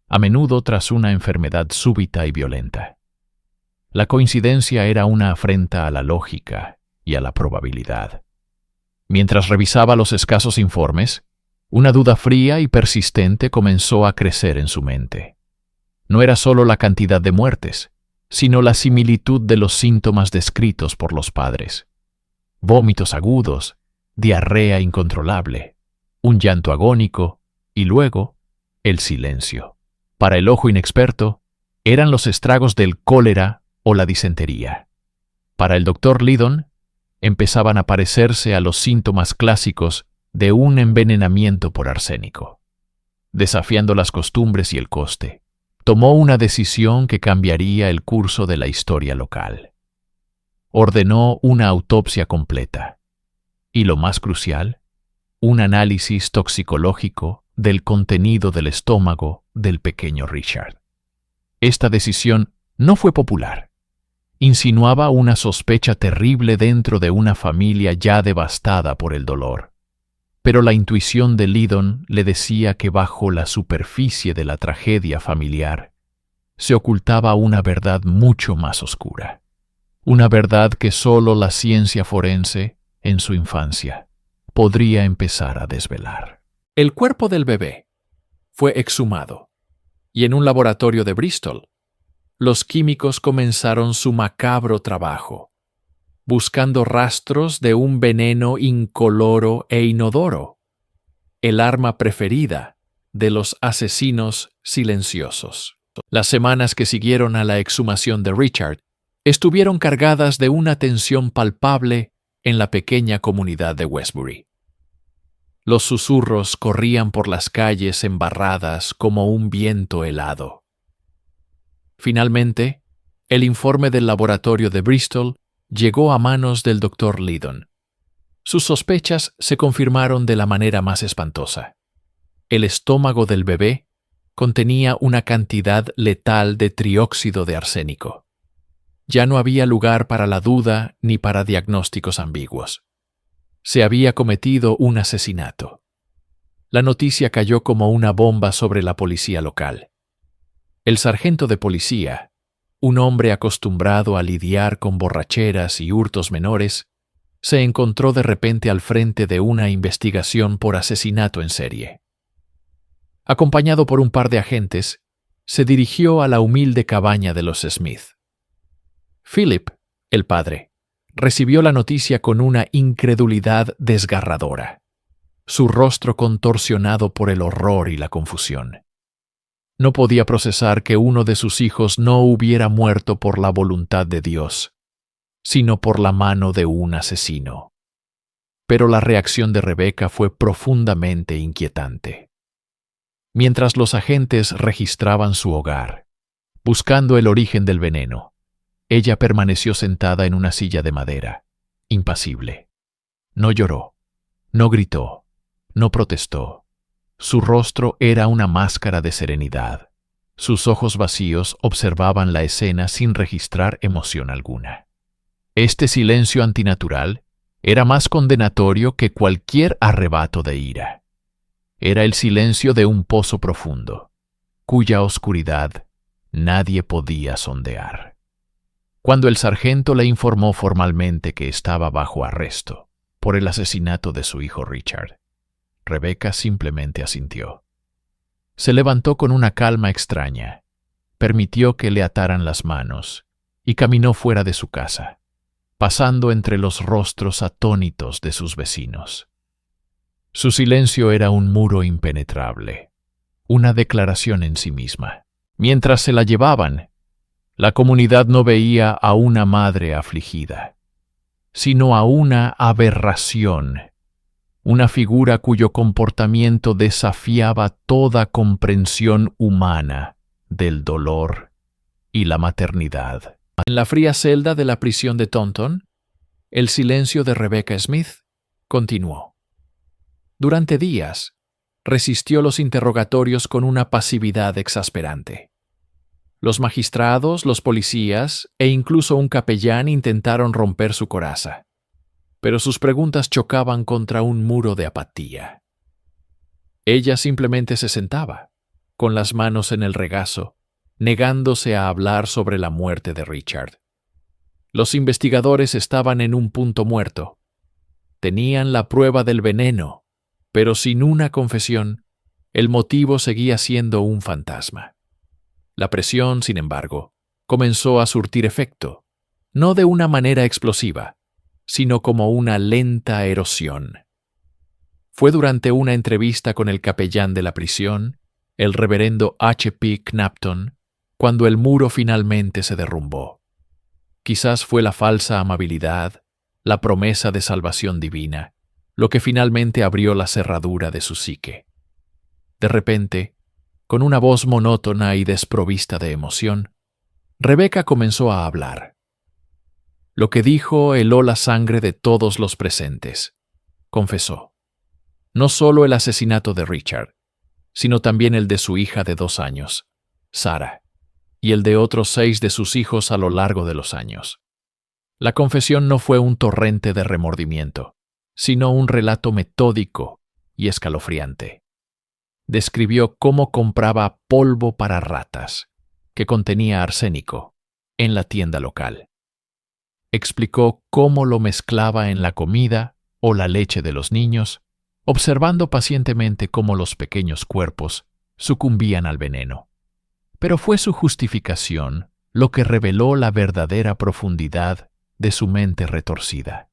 a menudo tras una enfermedad súbita y violenta. La coincidencia era una afrenta a la lógica y a la probabilidad. Mientras revisaba los escasos informes, una duda fría y persistente comenzó a crecer en su mente. No era solo la cantidad de muertes, sino la similitud de los síntomas descritos por los padres. Vómitos agudos, diarrea incontrolable, un llanto agónico y luego el silencio. Para el ojo inexperto, eran los estragos del cólera o la disentería. Para el doctor Liddon, empezaban a parecerse a los síntomas clásicos de un envenenamiento por arsénico. Desafiando las costumbres y el coste, tomó una decisión que cambiaría el curso de la historia local. Ordenó una autopsia completa. Y lo más crucial, un análisis toxicológico del contenido del estómago del pequeño Richard. Esta decisión no fue popular. Insinuaba una sospecha terrible dentro de una familia ya devastada por el dolor. Pero la intuición de Lydon le decía que bajo la superficie de la tragedia familiar se ocultaba una verdad mucho más oscura. Una verdad que solo la ciencia forense, en su infancia, podría empezar a desvelar. El cuerpo del bebé fue exhumado, y en un laboratorio de Bristol, los químicos comenzaron su macabro trabajo, buscando rastros de un veneno incoloro e inodoro, el arma preferida de los asesinos silenciosos. Las semanas que siguieron a la exhumación de Richard estuvieron cargadas de una tensión palpable en la pequeña comunidad de Westbury. Los susurros corrían por las calles embarradas como un viento helado. Finalmente, el informe del laboratorio de Bristol llegó a manos del Dr. Lydon. Sus sospechas se confirmaron de la manera más espantosa. El estómago del bebé contenía una cantidad letal de trióxido de arsénico. Ya no había lugar para la duda ni para diagnósticos ambiguos. Se había cometido un asesinato. La noticia cayó como una bomba sobre la policía local. El sargento de policía, un hombre acostumbrado a lidiar con borracheras y hurtos menores, se encontró de repente al frente de una investigación por asesinato en serie. Acompañado por un par de agentes, se dirigió a la humilde cabaña de los Smith. Philip, el padre, recibió la noticia con una incredulidad desgarradora, su rostro contorsionado por el horror y la confusión. No podía procesar que uno de sus hijos no hubiera muerto por la voluntad de Dios, sino por la mano de un asesino. Pero la reacción de Rebecca fue profundamente inquietante. Mientras los agentes registraban su hogar, buscando el origen del veneno, ella permaneció sentada en una silla de madera, impasible. No lloró, no gritó, no protestó. Su rostro era una máscara de serenidad. Sus ojos vacíos observaban la escena sin registrar emoción alguna. Este silencio antinatural era más condenatorio que cualquier arrebato de ira. Era el silencio de un pozo profundo, cuya oscuridad nadie podía sondear. Cuando el sargento le informó formalmente que estaba bajo arresto por el asesinato de su hijo Richard, Rebecca simplemente asintió. Se levantó con una calma extraña, permitió que le ataran las manos y caminó fuera de su casa, pasando entre los rostros atónitos de sus vecinos. Su silencio era un muro impenetrable, una declaración en sí misma. Mientras se la llevaban, la comunidad no veía a una madre afligida, sino a una aberración, una figura cuyo comportamiento desafiaba toda comprensión humana del dolor y la maternidad. En la fría celda de la prisión de Taunton, el silencio de Rebecca Smith continuó. Durante días, resistió los interrogatorios con una pasividad exasperante. Los magistrados, los policías e incluso un capellán intentaron romper su coraza, pero sus preguntas chocaban contra un muro de apatía. Ella simplemente se sentaba, con las manos en el regazo, negándose a hablar sobre la muerte de Richard. Los investigadores estaban en un punto muerto. Tenían la prueba del veneno, pero sin una confesión, el motivo seguía siendo un fantasma. La presión, sin embargo, comenzó a surtir efecto, no de una manera explosiva, sino como una lenta erosión. Fue durante una entrevista con el capellán de la prisión, el reverendo H.P. Knapton, cuando el muro finalmente se derrumbó. Quizás fue la falsa amabilidad, la promesa de salvación divina, lo que finalmente abrió la cerradura de su psique. De repente, con una voz monótona y desprovista de emoción, Rebecca comenzó a hablar. Lo que dijo heló la sangre de todos los presentes. Confesó. No solo el asesinato de Richard, sino también el de su hija de 2 años, Sara, y el de otros 6 de sus hijos a lo largo de los años. La confesión no fue un torrente de remordimiento, sino un relato metódico y escalofriante. Describió cómo compraba polvo para ratas, que contenía arsénico, en la tienda local. Explicó cómo lo mezclaba en la comida o la leche de los niños, observando pacientemente cómo los pequeños cuerpos sucumbían al veneno. Pero fue su justificación lo que reveló la verdadera profundidad de su mente retorcida.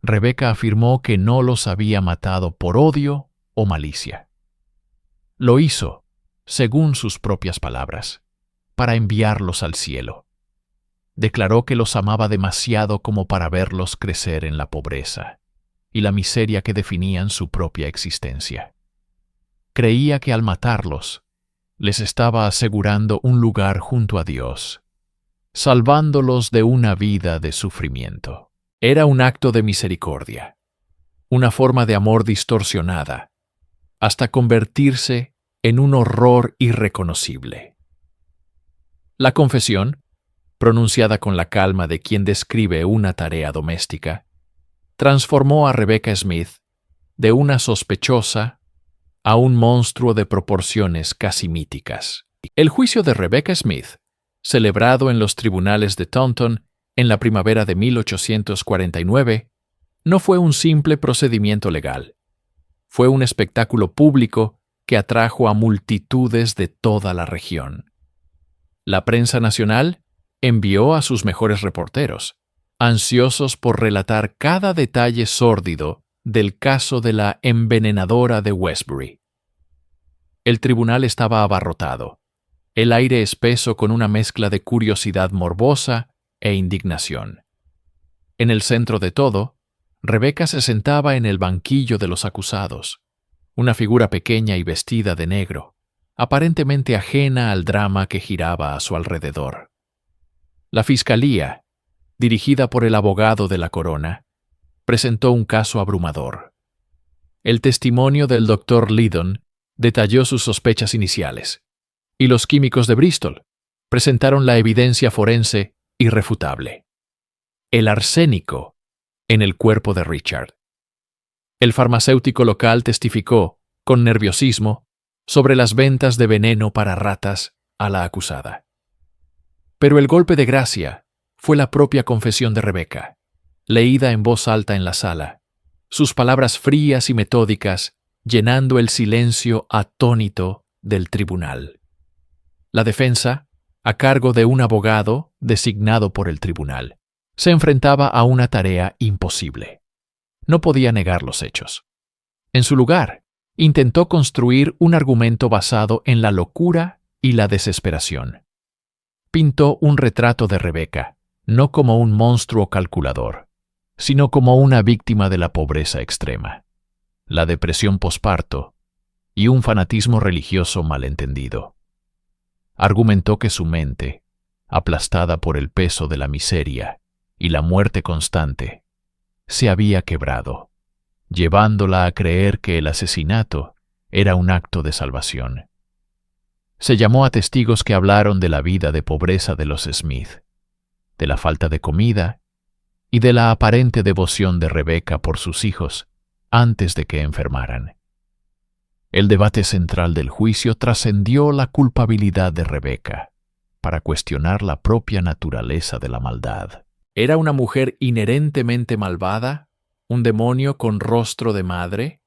Rebeca afirmó que no los había matado por odio o malicia. Lo hizo, según sus propias palabras, para enviarlos al cielo. Declaró que los amaba demasiado como para verlos crecer en la pobreza y la miseria que definían su propia existencia. Creía que al matarlos, les estaba asegurando un lugar junto a Dios, salvándolos de una vida de sufrimiento. Era un acto de misericordia, una forma de amor distorsionada, hasta convertirse en un horror irreconocible. La confesión, pronunciada con la calma de quien describe una tarea doméstica, transformó a Rebecca Smith de una sospechosa a un monstruo de proporciones casi míticas. El juicio de Rebecca Smith, celebrado en los tribunales de Taunton en la primavera de 1849, no fue un simple procedimiento legal. Fue un espectáculo público que atrajo a multitudes de toda la región. La prensa nacional envió a sus mejores reporteros, ansiosos por relatar cada detalle sórdido del caso de la envenenadora de Westbury. El tribunal estaba abarrotado, el aire espeso con una mezcla de curiosidad morbosa e indignación. En el centro de todo, Rebeca se sentaba en el banquillo de los acusados, una figura pequeña y vestida de negro, aparentemente ajena al drama que giraba a su alrededor. La fiscalía, dirigida por el abogado de la corona, presentó un caso abrumador. El testimonio del Dr. Liddon detalló sus sospechas iniciales, y los químicos de Bristol presentaron la evidencia forense irrefutable: el arsénico en el cuerpo de Richard. El farmacéutico local testificó, con nerviosismo, sobre las ventas de veneno para ratas a la acusada. Pero el golpe de gracia fue la propia confesión de Rebeca, leída en voz alta en la sala, sus palabras frías y metódicas llenando el silencio atónito del tribunal. La defensa, a cargo de un abogado designado por el tribunal, se enfrentaba a una tarea imposible. No podía negar los hechos. En su lugar, intentó construir un argumento basado en la locura y la desesperación. Pintó un retrato de Rebeca, no como un monstruo calculador, sino como una víctima de la pobreza extrema, la depresión posparto y un fanatismo religioso malentendido. Argumentó que su mente, aplastada por el peso de la miseria y la muerte constante, se había quebrado, llevándola a creer que el asesinato era un acto de salvación. Se llamó a testigos que hablaron de la vida de pobreza de los Smith, de la falta de comida y de la aparente devoción de Rebeca por sus hijos antes de que enfermaran. El debate central del juicio trascendió la culpabilidad de Rebeca para cuestionar la propia naturaleza de la maldad. ¿Era una mujer inherentemente malvada, un demonio con rostro de madre?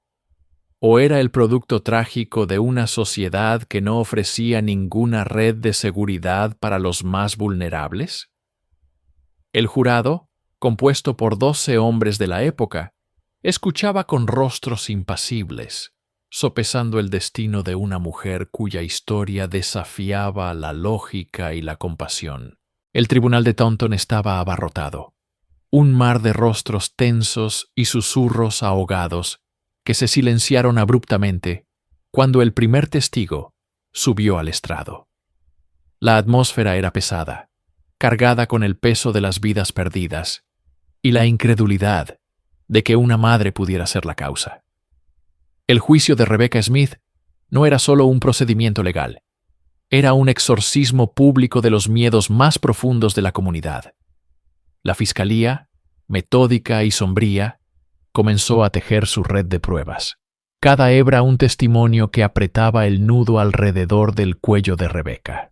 ¿O era el producto trágico de una sociedad que no ofrecía ninguna red de seguridad para los más vulnerables? El jurado, compuesto por 12 hombres de la época, escuchaba con rostros impasibles, sopesando el destino de una mujer cuya historia desafiaba la lógica y la compasión. El tribunal de Taunton estaba abarrotado. Un mar de rostros tensos y susurros ahogados que se silenciaron abruptamente cuando el primer testigo subió al estrado. La atmósfera era pesada, cargada con el peso de las vidas perdidas y la incredulidad de que una madre pudiera ser la causa. El juicio de Rebecca Smith no era solo un procedimiento legal. Era un exorcismo público de los miedos más profundos de la comunidad. La fiscalía, metódica y sombría, comenzó a tejer su red de pruebas. Cada hebra un testimonio que apretaba el nudo alrededor del cuello de Rebecca.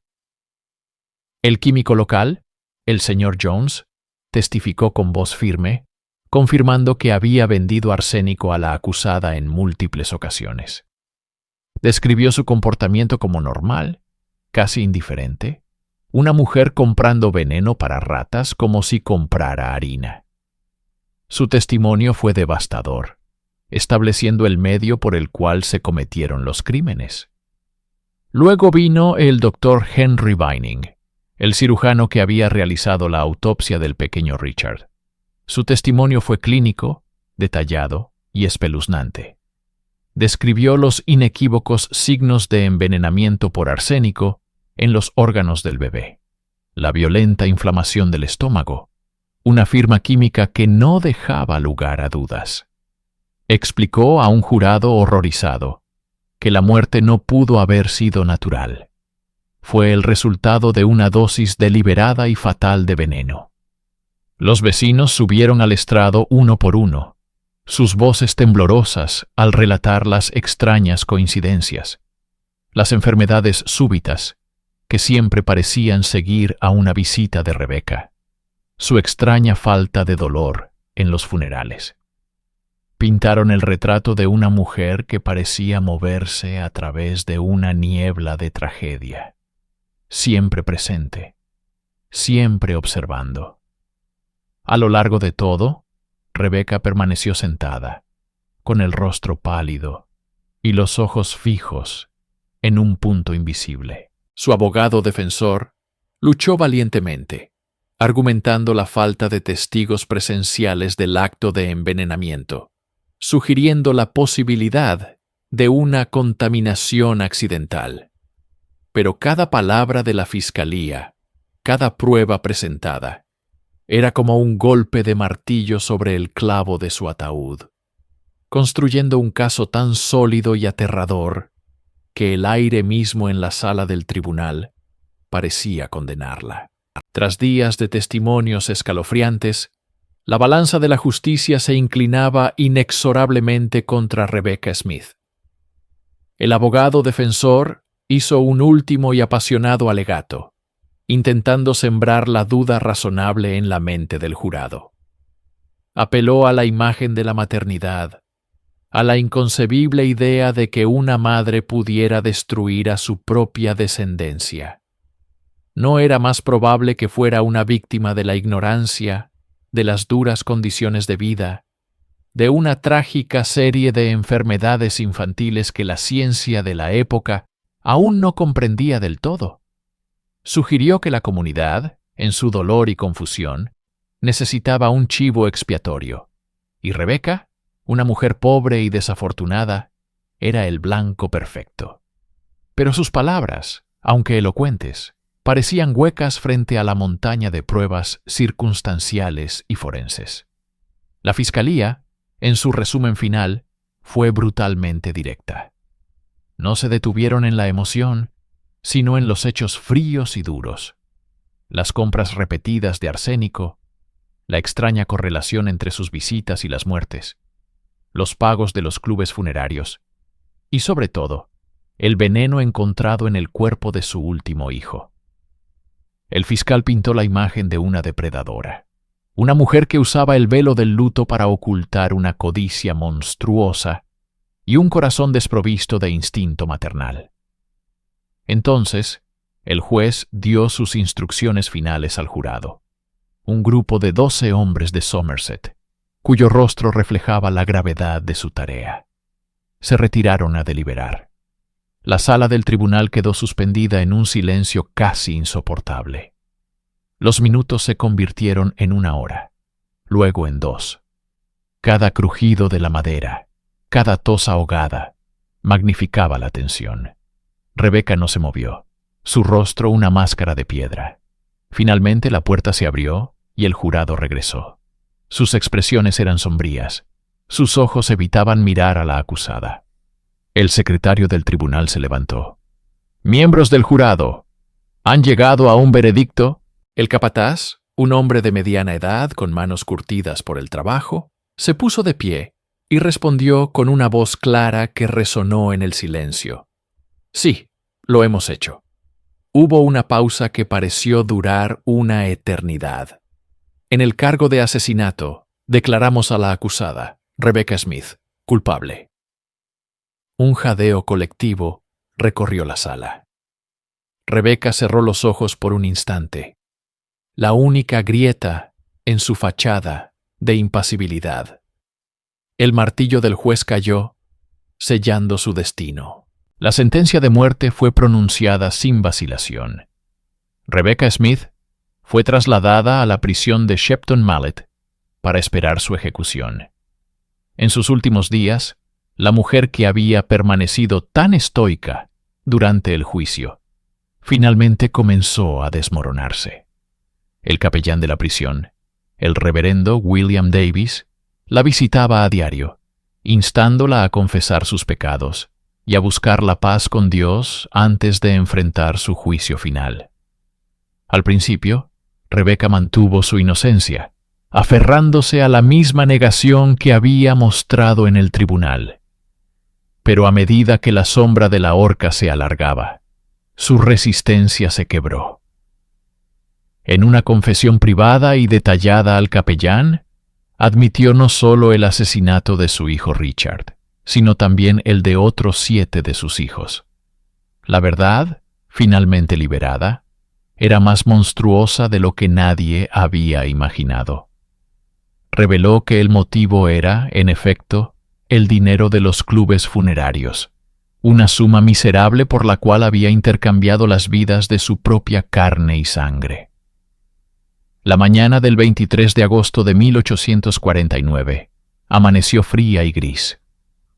El químico local, el señor Jones, testificó con voz firme, confirmando que había vendido arsénico a la acusada en múltiples ocasiones. Describió su comportamiento como normal, casi indiferente, una mujer comprando veneno para ratas como si comprara harina. Su testimonio fue devastador, estableciendo el medio por el cual se cometieron los crímenes. Luego vino el doctor Henry Vining, el cirujano que había realizado la autopsia del pequeño Richard. Su testimonio fue clínico, detallado y espeluznante. Describió los inequívocos signos de envenenamiento por arsénico en los órganos del bebé, la violenta inflamación del estómago, una firma química que no dejaba lugar a dudas. Explicó a un jurado horrorizado que la muerte no pudo haber sido natural. Fue el resultado de una dosis deliberada y fatal de veneno. Los vecinos subieron al estrado uno por uno, sus voces temblorosas al relatar las extrañas coincidencias, las enfermedades súbitas que siempre parecían seguir a una visita de Rebecca, su extraña falta de dolor en los funerales. Pintaron el retrato de una mujer que parecía moverse a través de una niebla de tragedia, siempre presente, siempre observando. A lo largo de todo, Rebecca permaneció sentada, con el rostro pálido y los ojos fijos en un punto invisible. Su abogado defensor luchó valientemente, argumentando la falta de testigos presenciales del acto de envenenamiento, sugiriendo la posibilidad de una contaminación accidental. Pero cada palabra de la fiscalía, cada prueba presentada, era como un golpe de martillo sobre el clavo de su ataúd, construyendo un caso tan sólido y aterrador que el aire mismo en la sala del tribunal parecía condenarla. Tras días de testimonios escalofriantes, la balanza de la justicia se inclinaba inexorablemente contra Rebecca Smith. El abogado defensor hizo un último y apasionado alegato, intentando sembrar la duda razonable en la mente del jurado. Apeló a la imagen de la maternidad, a la inconcebible idea de que una madre pudiera destruir a su propia descendencia. No era más probable que fuera una víctima de la ignorancia, de las duras condiciones de vida, de una trágica serie de enfermedades infantiles que la ciencia de la época aún no comprendía del todo. Sugirió que la comunidad, en su dolor y confusión, necesitaba un chivo expiatorio, y Rebecca, una mujer pobre y desafortunada, era el blanco perfecto. Pero sus palabras, aunque elocuentes, parecían huecas frente a la montaña de pruebas circunstanciales y forenses. La fiscalía, en su resumen final, fue brutalmente directa. No se detuvieron en la emoción, sino en los hechos fríos y duros. Las compras repetidas de arsénico, la extraña correlación entre sus visitas y las muertes, los pagos de los clubes funerarios y, sobre todo, el veneno encontrado en el cuerpo de su último hijo. El fiscal pintó la imagen de una depredadora, una mujer que usaba el velo del luto para ocultar una codicia monstruosa y un corazón desprovisto de instinto maternal. Entonces, el juez dio sus instrucciones finales al jurado, un grupo de 12 hombres de Somerset, cuyo rostro reflejaba la gravedad de su tarea. Se retiraron a deliberar. La sala del tribunal quedó suspendida en un silencio casi insoportable. Los minutos se convirtieron en 1 hora, luego en 2. Cada crujido de la madera, cada tos ahogada, magnificaba la tensión. Rebecca no se movió, su rostro una máscara de piedra. Finalmente la puerta se abrió y el jurado regresó. Sus expresiones eran sombrías, sus ojos evitaban mirar a la acusada. El secretario del tribunal se levantó. «Miembros del jurado, ¿han llegado a un veredicto?» El capataz, un hombre de mediana edad con manos curtidas por el trabajo, se puso de pie y respondió con una voz clara que resonó en el silencio. «Sí, lo hemos hecho». Hubo una pausa que pareció durar una eternidad. En el cargo de asesinato, declaramos a la acusada, Rebecca Smith, culpable. Un jadeo colectivo recorrió la sala. Rebecca cerró los ojos por un instante. La única grieta en su fachada de impasibilidad. El martillo del juez cayó, sellando su destino. La sentencia de muerte fue pronunciada sin vacilación. Rebecca Smith fue trasladada a la prisión de Shepton Mallet para esperar su ejecución. En sus últimos días, la mujer que había permanecido tan estoica durante el juicio, finalmente comenzó a desmoronarse. El capellán de la prisión, el reverendo William Davis, la visitaba a diario, instándola a confesar sus pecados y a buscar la paz con Dios antes de enfrentar su juicio final. Al principio, Rebecca mantuvo su inocencia, aferrándose a la misma negación que había mostrado en el tribunal. Pero a medida que la sombra de la horca se alargaba, su resistencia se quebró. En una confesión privada y detallada al capellán, admitió no solo el asesinato de su hijo Richard, sino también el de otros 7 de sus hijos. La verdad, finalmente liberada, era más monstruosa de lo que nadie había imaginado. Reveló que el motivo era, en efecto, el dinero de los clubes funerarios, una suma miserable por la cual había intercambiado las vidas de su propia carne y sangre. La mañana del 23 de agosto de 1849 amaneció fría y gris.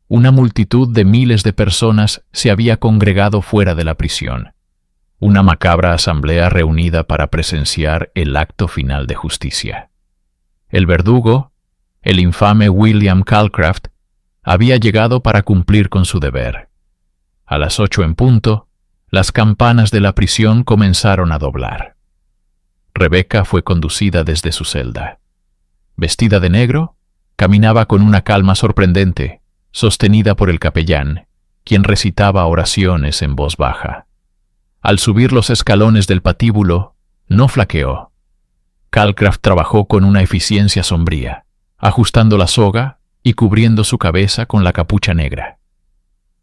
Una multitud de miles de personas se había congregado fuera de la prisión. Una macabra asamblea reunida para presenciar el acto final de justicia. El verdugo, el infame William Calcraft, había llegado para cumplir con su deber. A las 8 en punto, las campanas de la prisión comenzaron a doblar. Rebecca fue conducida desde su celda. Vestida de negro, caminaba con una calma sorprendente, sostenida por el capellán, quien recitaba oraciones en voz baja. Al subir los escalones del patíbulo, no flaqueó. Calcraft trabajó con una eficiencia sombría, ajustando la soga y cubriendo su cabeza con la capucha negra.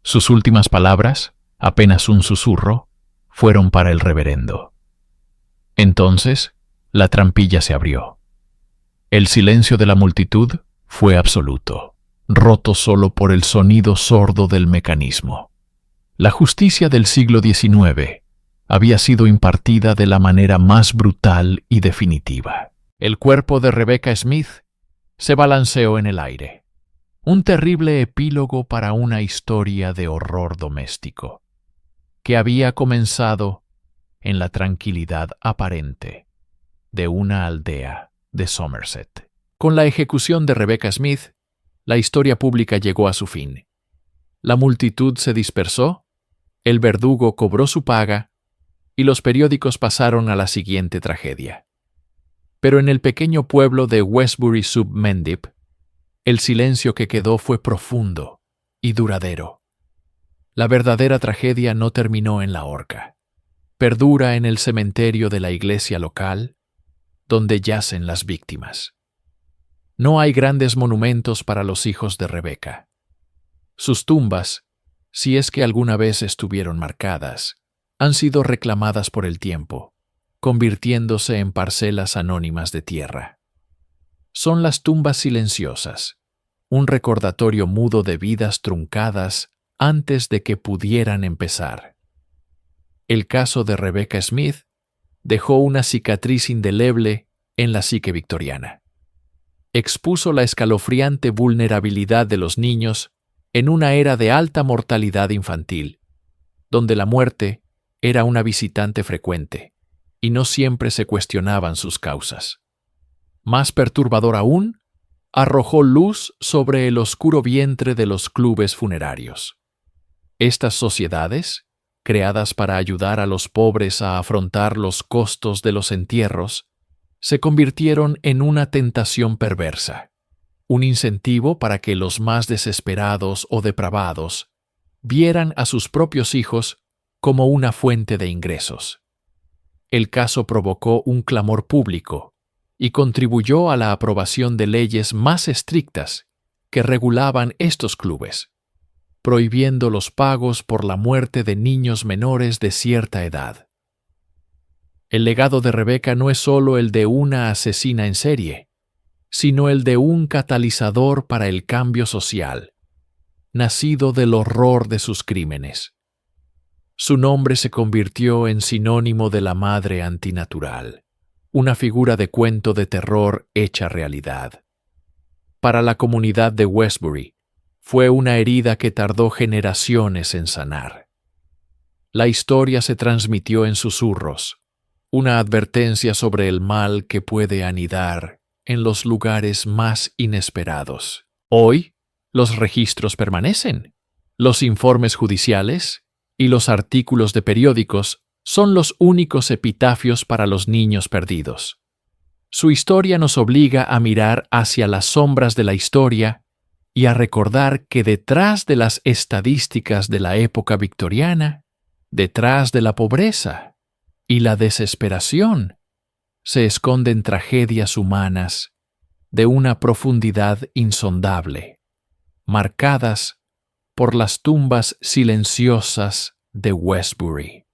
Sus últimas palabras, apenas un susurro, fueron para el reverendo. Entonces, la trampilla se abrió. El silencio de la multitud fue absoluto, roto solo por el sonido sordo del mecanismo. La justicia del siglo XIX había sido impartida de la manera más brutal y definitiva. El cuerpo de Rebecca Smith se balanceó en el aire. Un terrible epílogo para una historia de horror doméstico, que había comenzado en la tranquilidad aparente de una aldea de Somerset. Con la ejecución de Rebecca Smith, la historia pública llegó a su fin. La multitud se dispersó, el verdugo cobró su paga y los periódicos pasaron a la siguiente tragedia. Pero en el pequeño pueblo de Westbury-sub-Mendip, el silencio que quedó fue profundo y duradero. La verdadera tragedia no terminó en la horca. Perdura en el cementerio de la iglesia local, donde yacen las víctimas. No hay grandes monumentos para los hijos de Rebecca. Sus tumbas, si es que alguna vez estuvieron marcadas, han sido reclamadas por el tiempo, convirtiéndose en parcelas anónimas de tierra. Son las tumbas silenciosas, un recordatorio mudo de vidas truncadas antes de que pudieran empezar. El caso de Rebecca Smith dejó una cicatriz indeleble en la psique victoriana. Expuso la escalofriante vulnerabilidad de los niños en una era de alta mortalidad infantil, donde la muerte era una visitante frecuente y no siempre se cuestionaban sus causas. Más perturbador aún, arrojó luz sobre el oscuro vientre de los clubes funerarios. Estas sociedades, creadas para ayudar a los pobres a afrontar los costos de los entierros, se convirtieron en una tentación perversa, un incentivo para que los más desesperados o depravados vieran a sus propios hijos como una fuente de ingresos. El caso provocó un clamor público y contribuyó a la aprobación de leyes más estrictas que regulaban estos clubes, prohibiendo los pagos por la muerte de niños menores de cierta edad. El legado de Rebecca no es solo el de una asesina en serie, sino el de un catalizador para el cambio social, nacido del horror de sus crímenes. Su nombre se convirtió en sinónimo de la madre antinatural, una figura de cuento de terror hecha realidad. Para la comunidad de Westbury, fue una herida que tardó generaciones en sanar. La historia se transmitió en susurros, una advertencia sobre el mal que puede anidar en los lugares más inesperados. Hoy, los registros permanecen. Los informes judiciales y los artículos de periódicos son los únicos epitafios para los niños perdidos. Su historia nos obliga a mirar hacia las sombras de la historia y a recordar que detrás de las estadísticas de la época victoriana, detrás de la pobreza y la desesperación, se esconden tragedias humanas de una profundidad insondable, marcadas por las tumbas silenciosas de Westbury.